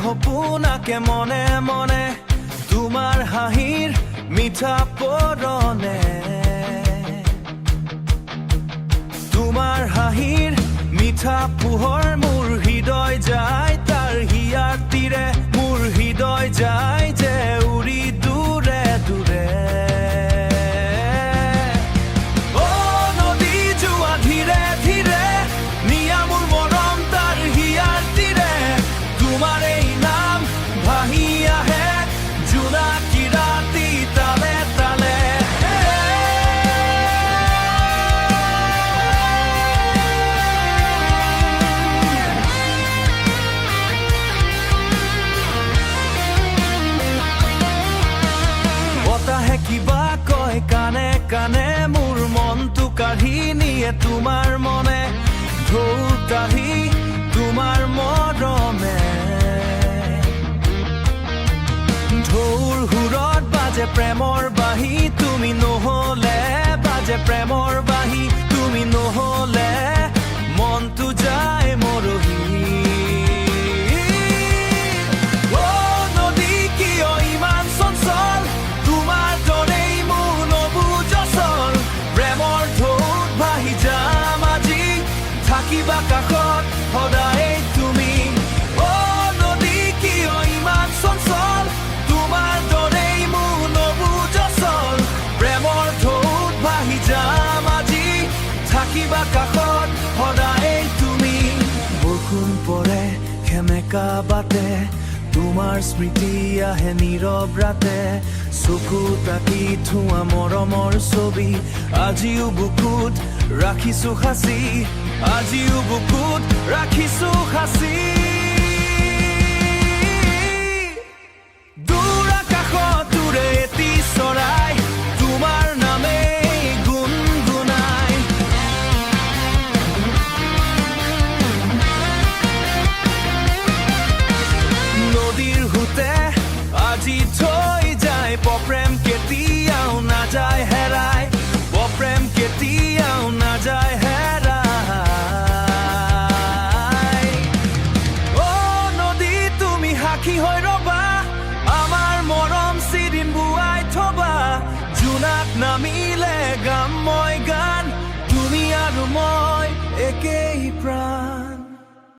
সপোনাকে মনে মনে তোমাৰ হাঁহিৰ মিঠা পৰনে তোমাৰ হাঁহিৰ মিঠা পোহৰ মোৰ হৃদয় যায় তাৰ হিয়াৰ তীৰে মোৰ হৃদয় যায় যে উৰি দূৰে দূৰে কিবা কয় কানে কানে মোৰ মনটো কাঢ়ি নিয়ে তোমাৰ মনে ঢৌ কাঢ়ি তোমাৰ মৰমে ঢৌৰ সুৰত বাজে প্ৰেমৰ বাঁহী তুমি নহলে বাজে প্ৰেমৰ বাঁহী তুমি নহলে মনটো যায় মৰহি কিবা কাষত সদায় তুমি অ নদী কিয় ইমান চঞ্চল তোমাৰ দৰেই মোৰ নবুজ চল প্ৰেমৰ ঢৌত ভাহি যাম আজি থাকিবা কাষত সদায় তুমি বৰষুণ পৰে সেমেকা বাটে তোমাৰ স্মৃতি আহে নীৰৱ ৰাতে চকু তাকি থোৱা মৰমৰ ছবি আজিও বুকুত ৰাখিছো সাঁচি আজিও বুকুত ৰাখিছো সাঁচি দূৰ আকাশত উৰে এটি চৰাই তোমাৰ নামে গুণগুণাই নদীৰ সোঁতে আজি থৈ যায় প্ৰেম